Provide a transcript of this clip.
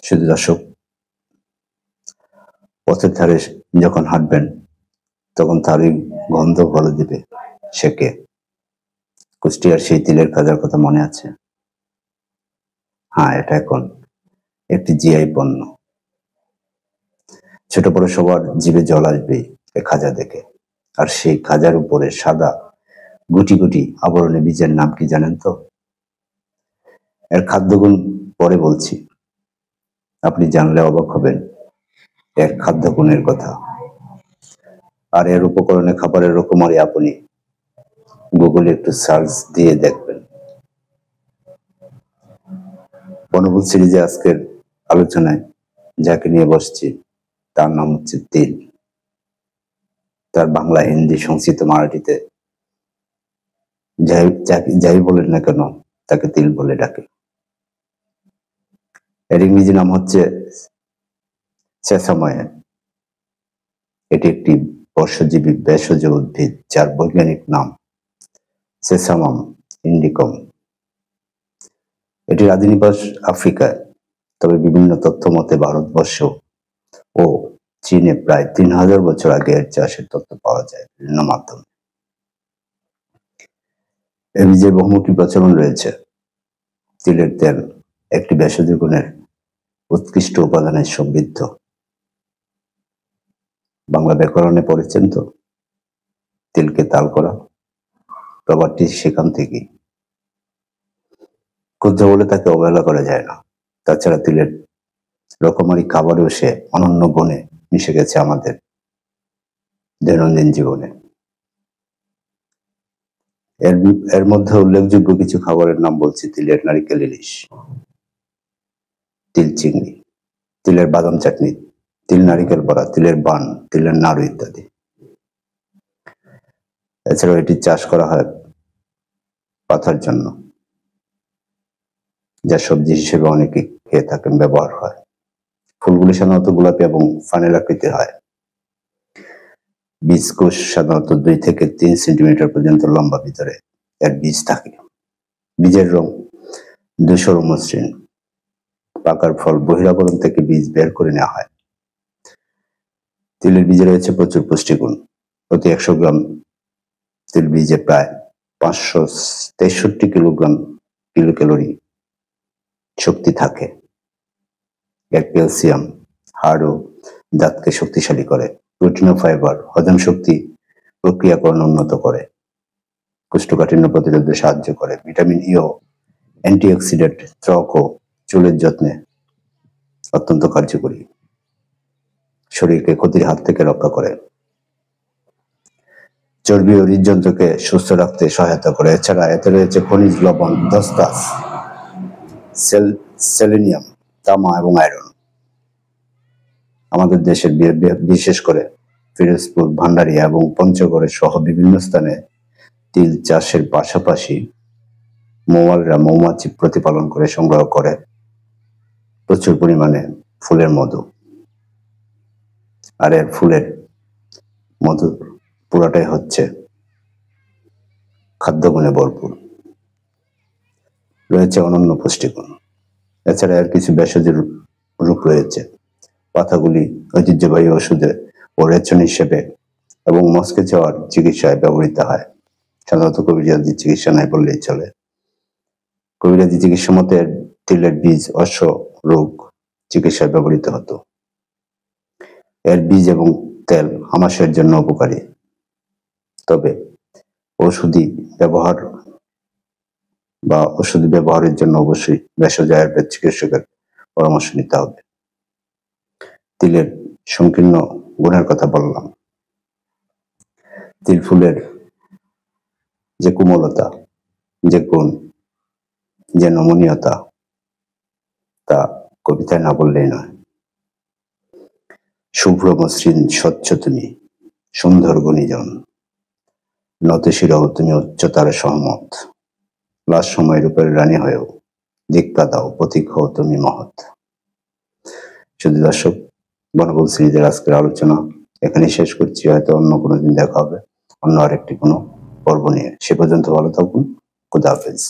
শুধু দর্শক, পথের ধারে যখন হাঁটবেন তখন তারই গন্ধ বলে দিবে সে কে। কুষ্টিয়ার সেই তিলের খাজার কথা মনে আছে? হ্যাঁ, এটা এখন একটি জিআই পণ্য। ছোট বড় সবার জিভে জল আসবে এ খাজা দেখে। আর সেই খাজার উপরে সাদা গুটি গুটি আবরণে বীজের নাম কি জানেন তো? এর খাদ্যগুণ পরে বলছি, আপনি জানলে অবাক হবেন এর খাদ্যগুণের কথা। আর এর উপকরণে খাবারের রকমারি আপনি গুগলে একটু সার্চ দিয়ে দেখবেন। বনভূত সিরিজে আজকের আলোচনায় যাকে নিয়ে বসছি তার নাম হচ্ছে তিল। তার বাংলা, হিন্দি, সংস্কৃত, মারাঠিতে যাই বলেন না কেন তাকে তিল বলে ডাকে। এর ইংরেজি নাম হচ্ছে সেসাময়। এটি একটি বর্ষজীবী ভেষজ উদ্ভিদ যার বৈজ্ঞানিক নাম সেসামাম ইন্ডিকম। এটির আদি নিবাস আফ্রিকায়, তবে বিভিন্ন তথ্য মতে ভারতবর্ষ ও চীনে প্রায় 3000 বছর আগে এর চাষের তথ্য পাওয়া যায় বিভিন্ন মাধ্যমে। এর বীজে বহুমুখী প্রচলন রয়েছে। তিলের তেল একটি ভেষজ গুণের উৎকৃষ্ট উপাদানে সমৃদ্ধ। বাংলা ব্যাকরণে পড়েছেন তো, তিলকে তাল করা, প্রবাদটি সেখান থেকেই। ক্ষুদ্র বলে তাকে অবহেলা করা যায় না। তাছাড়া তিলের রকমারি খাবারেও সে অনন্য গুণে মিশে গেছে আমাদের দৈনন্দিন জীবনে। এর মধ্যে উল্লেখযোগ্য কিছু খাবারের নাম বলছি: তিলের নারিকেল ইলিশ, তিল চিংড়ি, তিলের বাদাম চাটনি, তিল নারিকেল বড়া, তিলের বান, তিলের নাড়ু ইত্যাদি। এছাড়াও এটি চাষ করা হয় পাতার জন্য, যা সবজি হিসেবে অনেকে খেয়ে থাকেন, ব্যবহার হয়। ফুলগুলি সাধারণত গোলাপি এবং ফানেল আকৃতির হয়। বীজকোষ সাধারণত 2 থেকে 3 সেন্টিমিটার পর্যন্ত লম্বা, ভিতরে এর বীজ থাকে। বীজের রং ধূসর মসৃণ। পাকার ফল বহিরাবরণ থেকে বীজ বের করে নেওয়া হয়। তিলের বীজে রয়েছে প্রচুর পুষ্টিগুণ। প্রতি 100 গ্রাম তিল বীজে প্রায় 563 কিলোক্যালোরি শক্তি থাকে। এর ক্যালসিয়াম হাড় ও দাঁতকে শক্তিশালী করে। প্রোটিন ও ফাইবার হজম শক্তি প্রক্রিয়াকরণ উন্নত করে। কোষ্ঠকাঠিন্য প্রতিরোধে সাহায্য করে। ভিটামিন ই ও অ্যান্টিঅক্সিডেন্ট ত্বক ও চুলের যত্নে অত্যন্ত কার্যকরী। শরীরকে ক্ষতির হাত থেকে রক্ষা করে। চর্বি ও হৃদযন্ত্রকে সুস্থ রাখতে সহায়তা করে। এছাড়া এতে রয়েছে খনিজ লবণ, দস্তাস, সেলেনিয়াম, তামা এবং আয়রন। আমাদের দেশের বিশেষ করে ফিরোজপুর, ভান্ডারিয়া এবং পঞ্চগড়ে সহ বিভিন্ন স্থানে তিল চাষের পাশাপাশি মৌয়ালরা মৌমাছি প্রতিপালন করে সংগ্রহ করে প্রচুর পরিমাণে ফুলের মধু। আর এর ফুলের মধু পুরাটাই হচ্ছে খাদ্যগুণে ভরপুর। রয়েছে অনন্য পুষ্টিগুণ। এছাড়া এর কিছু ভেষজ রূপ রয়েছে। পাতাগুলি ঐতিহ্যবাহী ওষুধে ও রেচন হিসেবে এবং মস্কে যাওয়ার চিকিৎসায় ব্যবহৃত হয়। সাধারণত কবিরাজি চিকিৎসা নাই বললেই চলে। কবিরাজি চিকিৎসা মতে তিলের বীজ অশ্ব রোগ চিকিৎসায় ব্যবহৃত হতো। এর বীজ এবং তেল আমাশয়ের জন্য উপকারী, তবে ওষুধি ব্যবহারের জন্য অবশ্যই ভেষজ আয়ুর্বেদ চিকিৎসকের পরামর্শ নিতে হবে। তিলের সংকীর্ণ গুণের কথা বললাম। তিল ফুলের যে কোমলতা, যে গুণ, যে নমনীয়তা, তা কবিতায় না বললেই নয়। শুভ্র মসৃণ স্বচ্ছ তুমি, সুন্দর গুণীজন, নতশিরও তুমি উচ্চতার সহমত, লাশ সময়ের উপরে রানী হয়েও দীক্ষা দাও, প্রতীক হও তুমি মহৎ। শুধু দর্শক, বনভূত সিরিজের আজকের আলোচনা এখানে শেষ করছি। হয়তো অন্য কোনো দিন দেখা হবে অন্য আরেকটি কোনো পর্ব নিয়ে। সে পর্যন্ত ভালো থাকুন। খুদা হাফেজ।